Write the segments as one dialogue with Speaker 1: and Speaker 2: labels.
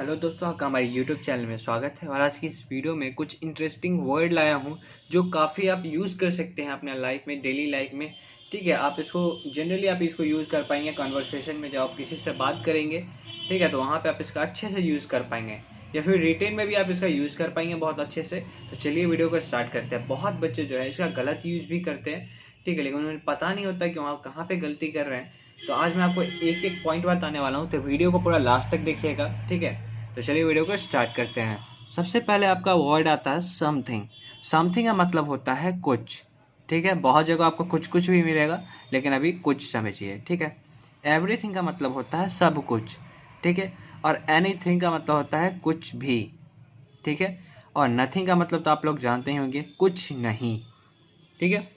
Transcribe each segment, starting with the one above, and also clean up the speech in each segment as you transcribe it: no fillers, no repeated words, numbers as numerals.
Speaker 1: Hello दोस्तों, आपका हमारे यूट्यूब चैनल में स्वागत है। और आज की इस वीडियो में कुछ इंटरेस्टिंग वर्ड लाया हूँ जो काफ़ी आप यूज़ कर सकते हैं अपने लाइफ में, डेली लाइफ में। ठीक है, आप इसको जनरली आप इसको यूज़ कर पाएंगे कन्वर्सेशन में, जब आप किसी से बात करेंगे। ठीक है, तो वहाँ पे आप इसका अच्छे से यूज़ कर पाएंगे, या फिर रिटेन में भी आप इसका यूज़ कर पाएंगे बहुत अच्छे से। तो चलिए वीडियो को स्टार्ट करते हैं। बहुत बच्चे जो है इसका गलत यूज़ भी करते हैं, ठीक है, लेकिन उन्हें पता नहीं होता कि वहाँ कहाँ पे गलती कर रहे हैं। तो आज मैं आपको एक एक पॉइंट बताने वाला हूँ, तो वीडियो को पूरा लास्ट तक देखिएगा। ठीक है, तो चलिए वीडियो को स्टार्ट करते हैं। सबसे पहले आपका वर्ड आता है समथिंग। समथिंग का मतलब होता है कुछ। ठीक है, बहुत जगह आपको कुछ कुछ भी मिलेगा, लेकिन अभी कुछ समझिए। ठीक है, एवरीथिंग का मतलब होता है सब कुछ। ठीक है, और एनीथिंग का मतलब होता है कुछ भी। ठीक है, और नथिंग का मतलब तो आप लोग जानते ही होंगे, कुछ नहीं। ठीक है,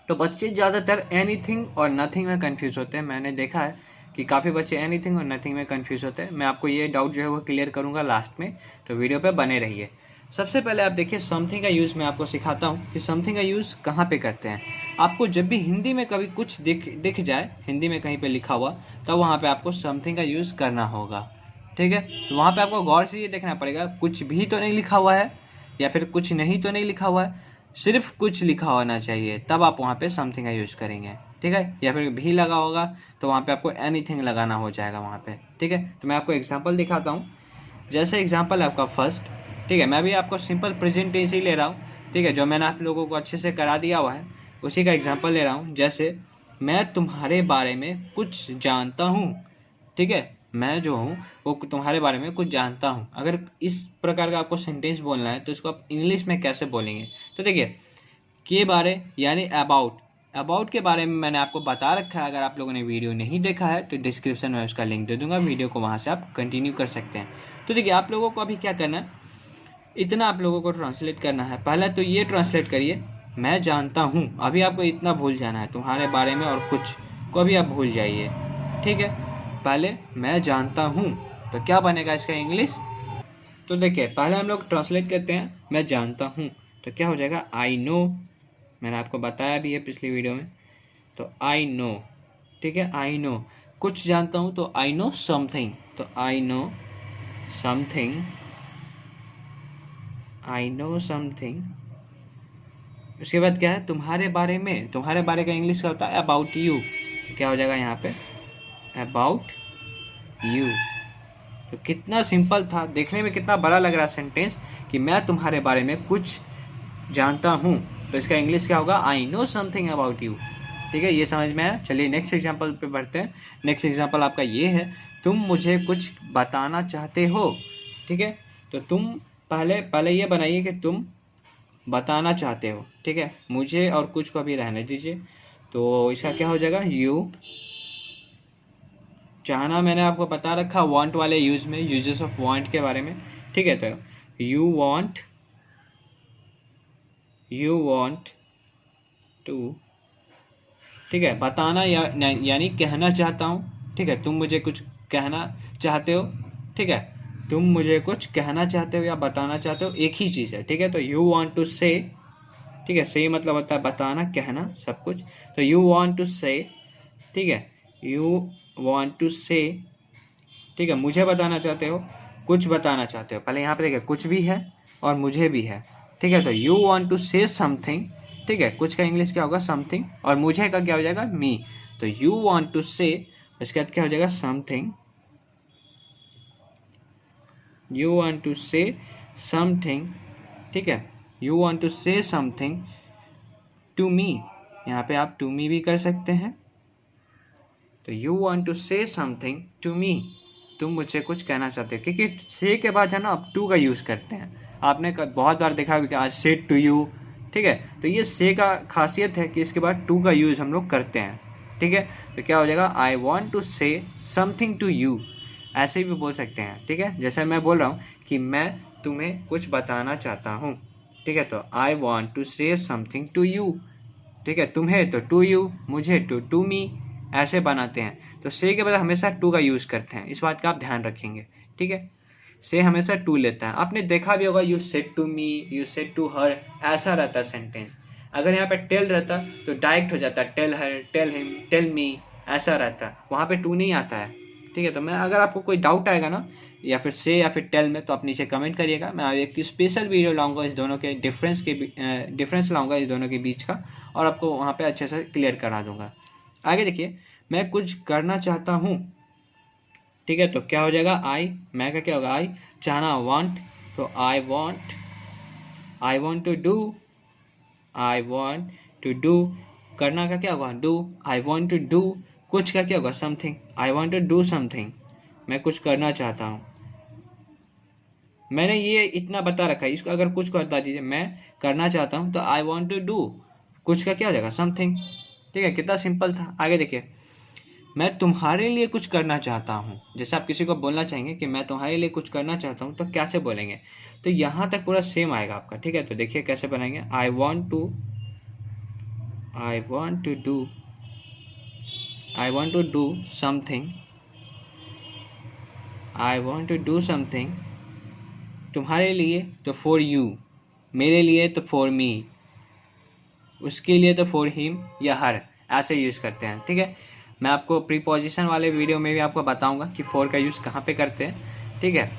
Speaker 1: तो बच्चे ज़्यादातर एनीथिंग और नथिंग में कंफ्यूज होते हैं। मैंने देखा है कि काफ़ी बच्चे एनीथिंग और नथिंग में कंफ्यूज होते हैं। मैं आपको ये डाउट जो है वो क्लियर करूँगा लास्ट में, तो वीडियो पे बने रहिए। सबसे पहले आप देखिए समथिंग का यूज़ मैं आपको सिखाता हूँ कि समथिंग का यूज़ कहाँ पे करते हैं। आपको जब भी हिंदी में कभी कुछ दिख जाए, हिंदी में कहीं पर लिखा हुआ, तब तो वहाँ पर आपको समथिंग का यूज़ करना होगा। ठीक है, तो वहाँ पर आपको गौर से ये देखना पड़ेगा, कुछ भी तो नहीं लिखा हुआ है, या फिर कुछ नहीं तो नहीं लिखा हुआ है, सिर्फ कुछ लिखा होना चाहिए, तब आप वहाँ पे समथिंग का यूज़ करेंगे। ठीक है, या फिर भी लगा होगा तो वहाँ पे आपको एनीथिंग लगाना हो जाएगा वहाँ पे। ठीक है, तो मैं आपको एग्जांपल दिखाता हूँ। जैसे एग्जांपल है आपका फर्स्ट। ठीक है, मैं भी आपको सिंपल प्रेजेंट टेंस ही ले रहा हूँ। ठीक है, जो मैंने आप लोगों को अच्छे से करा दिया हुआ है उसी का एग्जाम्पल ले रहा हूँ। जैसे मैं तुम्हारे बारे में कुछ जानता हूँ। ठीक है, मैं जो हूँ वो तुम्हारे बारे में कुछ जानता हूँ। अगर इस प्रकार का आपको सेंटेंस बोलना है तो इसको आप इंग्लिश में कैसे बोलेंगे? तो देखिए, के बारे यानी अबाउट। अबाउट के बारे में मैंने आपको बता रखा है। अगर आप लोगों ने वीडियो नहीं देखा है तो डिस्क्रिप्शन में उसका लिंक दे दूंगा, वीडियो को वहाँ से आप कंटिन्यू कर सकते हैं। तो देखिए, आप लोगों को अभी क्या करना है, इतना आप लोगों को ट्रांसलेट करना है। पहले तो ये ट्रांसलेट करिए, मैं जानता हूँ। अभी आपको इतना भूल जाना है, तुम्हारे बारे में और कुछ को भी आप भूल जाइए। ठीक है, पहले मैं जानता हूँ, तो क्या बनेगा इसका इंग्लिश? तो देखिए, पहले हम लोग ट्रांसलेट करते हैं मैं जानता हूँ, तो क्या हो जाएगा? I know. मैंने आपको बताया भी है पिछली वीडियो में। तो आई नो। ठीक है, आई नो कुछ जानता हूँ, तो आई नो समथिंग। तो I know something, I know something. उसके बाद क्या है? तुम्हारे बारे में। तुम्हारे बारे का इंग्लिश क्या होता है? About you. तो क्या हो जाएगा यहाँ पे? About you. तो कितना सिंपल था, देखने में कितना बड़ा लग रहा सेंटेंस कि मैं तुम्हारे बारे में कुछ जानता हूँ। तो इसका इंग्लिश क्या होगा? आई नो समथिंग अबाउट यू। ठीक है, ये समझ में आया? चलिए नेक्स्ट एग्जांपल पे बढ़ते हैं। नेक्स्ट एग्जांपल आपका ये है, तुम मुझे कुछ बताना चाहते हो। ठीक है, तो तुम पहले ये बनाइए कि तुम बताना चाहते हो। ठीक है, मुझे और कुछ को भी रहने दीजिए। तो इसका क्या हो जाएगा? यू। चाहना मैंने आपको बता रखा वांट वाले यूज में, यूजेस ऑफ वांट के बारे में। ठीक है, तो यू वांट टू। ठीक है, बताना यानी कहना चाहता हूँ। ठीक है, तुम मुझे कुछ कहना चाहते हो। ठीक है, तुम मुझे कुछ कहना चाहते हो या बताना चाहते हो, एक ही चीज़ है। ठीक है, तो यू वांट टू से। ठीक है, से मतलब होता है बताना, कहना, सब कुछ। तो यू वांट टू से। ठीक है, यू वांट टू से। ठीक है, मुझे बताना चाहते हो, कुछ बताना चाहते हो। पहले यहाँ पे देखिए, कुछ भी है और मुझे भी है। ठीक है, तो you want to say something. ठीक है, कुछ का इंग्लिश क्या होगा? समथिंग। और मुझे का क्या हो जाएगा? मी। तो यू वांट टू से, उसके बाद क्या हो जाएगा? Something. You want to say something. ठीक है, you want to say something to me. यहाँ पे आप टू मी भी कर सकते हैं। तो you want to say something to me, तुम मुझे कुछ कहना चाहते हो। क्योंकि से के बाद है ना, आप टू का यूज़ करते हैं। आपने बहुत बार देखा कि आज सेड टू यू। ठीक है, तो ये से का खासियत है कि इसके बाद टू का यूज़ हम लोग करते हैं। ठीक है, तो क्या हो जाएगा? I want to say something to you. ऐसे भी बोल सकते हैं। ठीक है, जैसे मैं बोल रहा हूँ कि मैं तुम्हें कुछ बताना चाहता हूँ। ठीक है, तो I want to say something to you. ठीक है, तुम्हें तो टू यू, मुझे तो टू मी, ऐसे बनाते हैं। तो से के बाद हमेशा टू का यूज़ करते हैं, इस बात का आप ध्यान रखेंगे। ठीक है, से हमेशा टू लेता है। आपने देखा भी होगा, you said to me, you said to her, ऐसा रहता है सेंटेंस। अगर यहाँ पे टेल रहता तो डायरेक्ट हो जाता, tell her, tell him, tell me, ऐसा रहता। वहाँ पे टू नहीं आता है। ठीक है, तो मैं अगर आपको कोई डाउट आएगा ना या फिर से या फिर टेल में, तो आप नीचे कमेंट करिएगा। मैं एक स्पेशल वीडियो लाऊंगा इस दोनों के डिफरेंस लाऊंगा इस दोनों के बीच का, और आपको वहाँ पे अच्छे से क्लियर करा दूंगा। आगे देखिए, मैं कुछ करना चाहता हूँ, ठीक है, तो क्या हो जाएगा आई, मैं का क्या होगा आई, चाहना वांट, तो I want to do, I want to do, करना का क्या होगा do, I want to do, कुछ का क्या होगा something, I want to do something, मैं कुछ करना चाहता हूँ। मैंने ये इतना बता रखा है, इसको अगर कुछ को बता दीजिए, मैं करना चाहता हूँ तो आई वांट टू डू, कुछ का क्या हो जाएगा समथिंग। ठीक है, कितना सिंपल था। आगे देखिए, मैं तुम्हारे लिए कुछ करना चाहता हूँ, जैसे आप किसी को बोलना चाहेंगे कि मैं तुम्हारे लिए कुछ करना चाहता हूँ, तो कैसे बोलेंगे, तो यहाँ तक पूरा सेम आएगा आपका। ठीक है, तो देखिए कैसे बनाएंगे, I want to do something, I want to do something, तुम्हारे लिए तो फॉर यू, मेरे लिए तो फॉर मी, उसके लिए तो फॉर हिम या हर, ऐसे यूज़ करते हैं। ठीक है, मैं आपको प्रीपोजिशन वाले वीडियो में भी आपको बताऊंगा कि फॉर का यूज़ कहाँ पे करते हैं। ठीक है,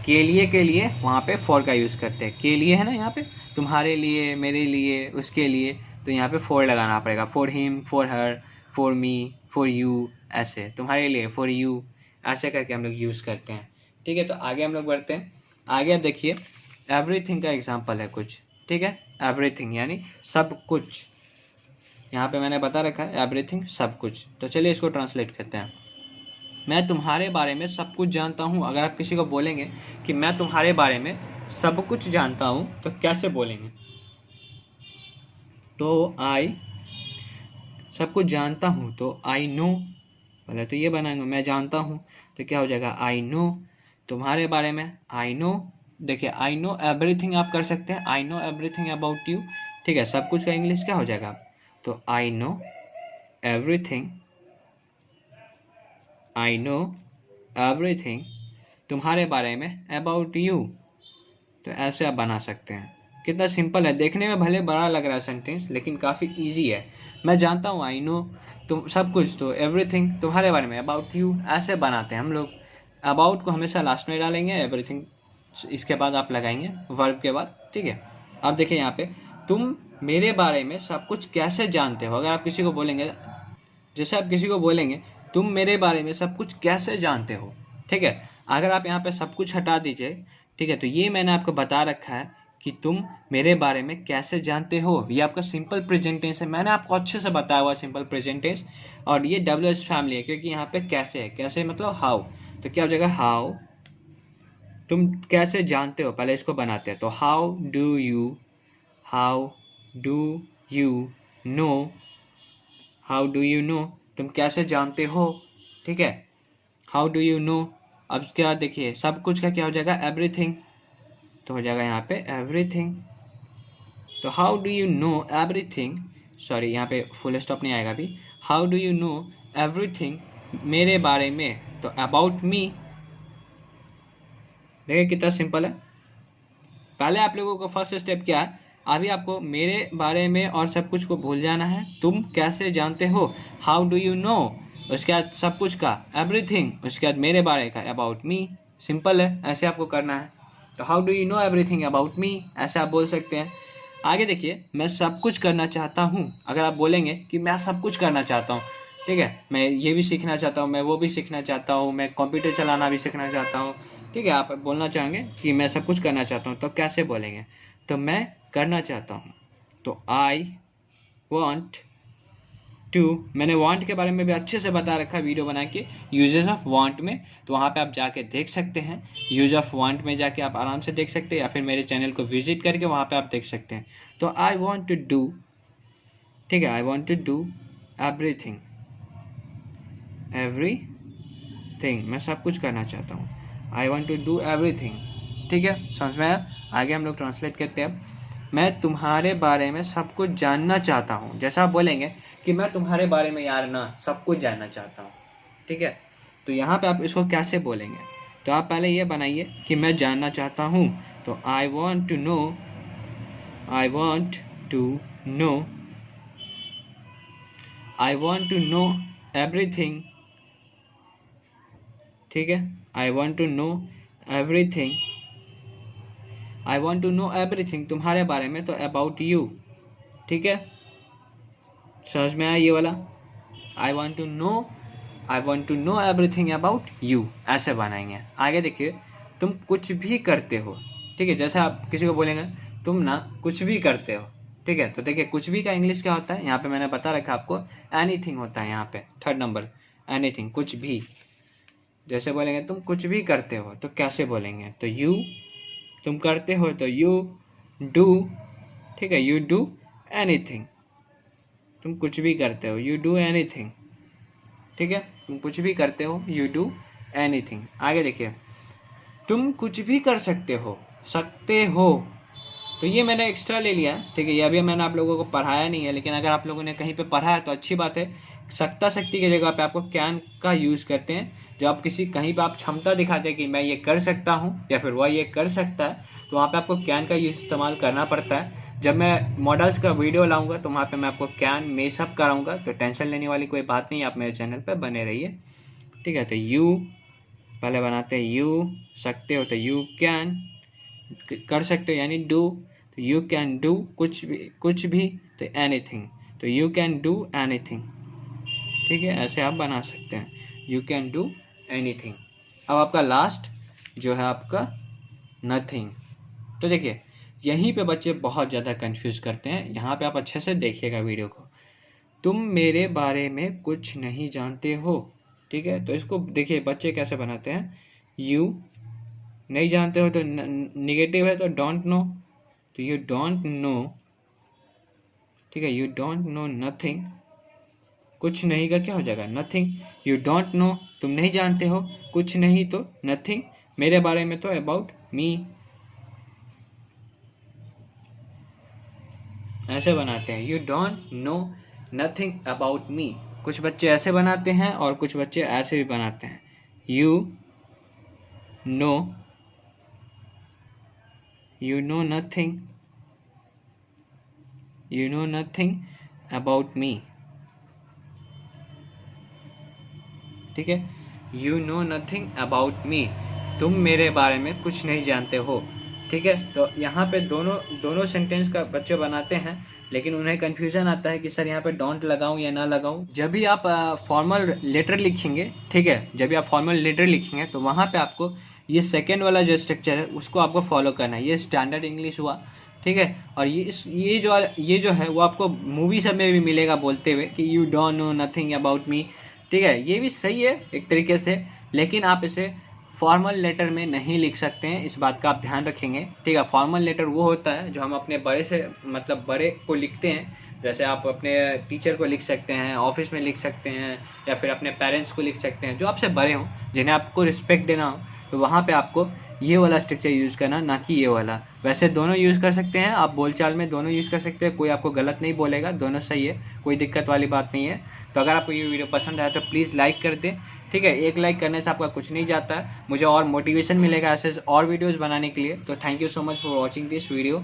Speaker 1: के लिए वहाँ पे फॉर का यूज़ करते हैं। के लिए है ना यहाँ पे, तुम्हारे लिए, मेरे लिए, उसके लिए, तो यहाँ पे फॉर लगाना पड़ेगा, for him, for her, for me, for you, ऐसे तुम्हारे लिए, फॉर यू, ऐसे करके हम लोग यूज़ करते हैं। ठीक है, तो आगे हम लोग बढ़ते हैं। आगे आप देखिए, एवरीथिंग का एग्जाम्पल है कुछ। ठीक है, एवरीथिंग यानी सब कुछ, यहाँ पे मैंने बता रखा है एवरीथिंग सब कुछ। तो चलिए इसको ट्रांसलेट करते हैं। मैं तुम्हारे बारे में सब कुछ जानता हूँ। अगर आप किसी को बोलेंगे कि मैं तुम्हारे बारे में सब कुछ जानता हूँ, तो कैसे बोलेंगे, तो आई सब कुछ जानता हूँ, तो आई नो, पहले तो ये बनाएंगे, मैं जानता हूँ, तो क्या हो जाएगा आई नो, तुम्हारे बारे में आई नो। देखिए, आई नो एवरीथिंग आप कर सकते हैं, I know everything about you. ठीक है, सब कुछ का इंग्लिश क्या हो जाएगा, तो I no everything, I know everything तुम्हारे बारे में अबाउट यू, तो ऐसे आप बना सकते हैं। कितना सिंपल है, देखने में भले बड़ा लग रहा है सेंटेंस, लेकिन काफ़ी इजी है। मैं जानता हूँ आई नो तुम सब कुछ, तो एवरीथिंग तुम्हारे बारे में अबाउट यू, ऐसे बनाते हैं हम लोग। अबाउट को हमेशा लास्ट में डालेंगे, एवरीथिंग इसके बाद आप लगाएंगे वर्ब के बाद। ठीक है, आप देखिए यहाँ पे, तुम मेरे बारे में सब कुछ कैसे जानते हो। अगर आप किसी को बोलेंगे, जैसे आप किसी को बोलेंगे तुम मेरे बारे में सब कुछ कैसे जानते हो। ठीक है, अगर आप यहाँ पे सब कुछ हटा दीजिए, ठीक है, तो ये मैंने आपको बता रखा है कि तुम मेरे बारे में कैसे जानते हो, ये आपका सिंपल प्रेजेंट टेंस है। मैंने आपको अच्छे से बताया हुआ सिंपल प्रेजेंट टेंस, और ये WH फैमिली है, क्योंकि यहाँ पे कैसे है, कैसे मतलब हाउ, तो क्या हो जाएगा हाउ, तुम कैसे जानते हो, पहले इसको बनाते हैं, तो how do you know, how do you know, तुम कैसे जानते हो। ठीक है, हाउ डू यू नो। अब क्या देखिए, सब कुछ का क्या हो जाएगा एवरीथिंग, तो हो जाएगा यहाँ पे एवरीथिंग। तो how do you know everything, sorry यहाँ पे फुल स्टॉप नहीं आएगा अभी, how do you know everything मेरे बारे में, तो अबाउट मी। देखिए कितना सिंपल है। पहले आप लोगों को फर्स्ट स्टेप क्या है, अभी आपको मेरे बारे में और सब कुछ को भूल जाना है, तुम कैसे जानते हो, हाउ डू यू नो, उसके बाद सब कुछ का एवरीथिंग, उसके बाद मेरे बारे का अबाउट मी। सिंपल है, ऐसे आपको करना है। तो how do you know everything about me, ऐसे आप बोल सकते हैं। आगे देखिए, मैं सब कुछ करना चाहता हूँ। अगर आप बोलेंगे कि मैं सब कुछ करना चाहता हूँ, ठीक है, मैं ये भी सीखना चाहता हूँ, मैं वो भी सीखना चाहता हूँ, मैं कंप्यूटर चलाना भी सीखना चाहता हूँ, ठीक है, आप बोलना चाहेंगे कि मैं सब कुछ करना चाहता हूँ, तो कैसे बोलेंगे, तो मैं करना चाहता हूँ, तो आई वॉन्ट टू। मैंने वांट के बारे में भी अच्छे से बता रखा है वीडियो बना के, यूजेस ऑफ वांट में, तो वहाँ पे आप जाके देख सकते हैं। यूज ऑफ वांट में जाके आप आराम से देख सकते हैं, या फिर मेरे चैनल को विजिट करके वहाँ पे आप देख सकते हैं। तो आई वॉन्ट टू डू, ठीक है, I want to do everything, everything मैं सब कुछ करना चाहता हूँ, I want to do everything. ठीक है, समझ में आया। आगे हम लोग ट्रांसलेट करते हैं। मैं तुम्हारे बारे में सब कुछ जानना चाहता हूँ। जैसा आप बोलेंगे कि मैं तुम्हारे बारे में यार ना सब कुछ जानना चाहता हूँ, ठीक है, तो यहाँ पे आप इसको कैसे बोलेंगे, तो आप पहले ये बनाइए कि मैं जानना चाहता हूँ, तो I want to know, I want to know, I want to know everything. ठीक है, I want to know everything, I want to know everything, तुम्हारे बारे में, तो अबाउट यू। ठीक है, समझ में आया ये वाला? I want to know everything about you, ऐसे बनाएंगे। आगे देखिए, तुम कुछ भी करते हो। ठीक है, जैसे आप किसी को बोलेंगे तुम ना कुछ भी करते हो। ठीक है, तो देखिए कुछ भी का इंग्लिश क्या होता है, यहाँ पे मैंने बता रखा आपको, एनीथिंग होता है। यहाँ पे 3rd नंबर, एनीथिंग, कुछ भी। जैसे बोलेंगे तुम कुछ भी करते हो, तो कैसे बोलेंगे? तो यू, तुम करते हो तो यू डू। ठीक है, यू डू एनीथिंग, तुम कुछ भी करते हो, यू डू एनीथिंग। ठीक है, तुम कुछ भी करते हो, यू डू एनीथिंग। आगे देखिए, तुम कुछ भी कर सकते हो, तो ये मैंने एक्स्ट्रा ले लिया। ठीक है, ये अभी मैंने आप लोगों को पढ़ाया नहीं है, लेकिन अगर आप लोगों ने कहीं पे पढ़ा है तो अच्छी बात है। सकता शक्ति की जगह पे आपको कैन का यूज़ करते हैं। जो आप किसी कहीं पे आप क्षमता दिखाते हैं कि मैं ये कर सकता हूँ या फिर वह ये कर सकता है, तो वहाँ पे आपको कैन का यूज इस्तेमाल करना पड़ता है। जब मैं मॉडल्स का वीडियो लाऊंगा तो वहाँ पे मैं आपको कैन में सब कराऊंगा, तो टेंशन लेने वाली कोई बात नहीं, आप मेरे चैनल पर बने रहिए। ठीक है, तो यू पहले बनाते हैं, यू सकते हो तो यू कैन, कर सकते हो यानी डू, तो यू कैन डू कुछ भी तो एनीथिंग, तो यू कैन डू एनीथिंग। ठीक है, ऐसे आप बना सकते हैं, यू कैन डू एनीथिंग। अब आपका लास्ट जो है आपका नथिंग। तो देखिए यहीं पे बच्चे बहुत ज़्यादा कंफ्यूज करते हैं, यहाँ पे आप अच्छे से देखिएगा वीडियो को। तुम मेरे बारे में कुछ नहीं जानते हो। ठीक है, तो इसको देखिए बच्चे कैसे बनाते हैं, यू नहीं जानते हो तो निगेटिव है तो डोंट नो, तो यू डोंट नो। ठीक है, यू डोंट नो नथिंग, कुछ नहीं का क्या हो जाएगा, नथिंग। यू डोंट नो, तुम नहीं जानते हो, कुछ नहीं तो नथिंग, मेरे बारे में तो अबाउट मी। ऐसे बनाते हैं, you don't know nothing about me. कुछ बच्चे ऐसे बनाते हैं और कुछ बच्चे ऐसे भी बनाते हैं, you know nothing, you know nothing about me. ठीक है, you know nothing about me, तुम मेरे बारे में कुछ नहीं जानते हो। ठीक है, तो यहाँ पे दोनों सेंटेंस का बच्चे बनाते हैं, लेकिन उन्हें कन्फ्यूजन आता है कि सर यहाँ पे डोंट लगाऊं या ना लगाऊं। जब भी आप फॉर्मल लेटर लिखेंगे, ठीक है, जब भी आप फॉर्मल लेटर लिखेंगे तो वहाँ पे आपको ये सेकेंड वाला जो स्ट्रक्चर है उसको आपको फॉलो करना है। ये स्टैंडर्ड इंग्लिश हुआ। ठीक है, और ये जो है वो आपको मूवी सब में भी मिलेगा बोलते हुए कि you don't know nothing about me. ठीक है, ये भी सही है एक तरीके से, लेकिन आप इसे फॉर्मल लेटर में नहीं लिख सकते हैं, इस बात का आप ध्यान रखेंगे। ठीक है, फॉर्मल लेटर वो होता है जो हम अपने बड़े से मतलब बड़े को लिखते हैं, जैसे आप अपने टीचर को लिख सकते हैं, ऑफिस में लिख सकते हैं, या फिर अपने पेरेंट्स को लिख सकते हैं, जो आपसे बड़े हों, जिन्हें आपको रिस्पेक्ट देना हो, तो वहाँ पे आपको ये वाला स्ट्रक्चर यूज़ करना, ना कि ये वाला। वैसे दोनों यूज़ कर सकते हैं आप, बोलचाल में दोनों यूज़ कर सकते हैं, कोई आपको गलत नहीं बोलेगा, दोनों सही है, कोई दिक्कत वाली बात नहीं है। तो अगर आपको ये वीडियो पसंद आया तो प्लीज़ लाइक कर दें। ठीक है, एक लाइक करने से आपका कुछ नहीं जाता है, मुझे और मोटिवेशन मिलेगा ऐसे और वीडियोज़ बनाने के लिए। तो thank you so much for watching this video.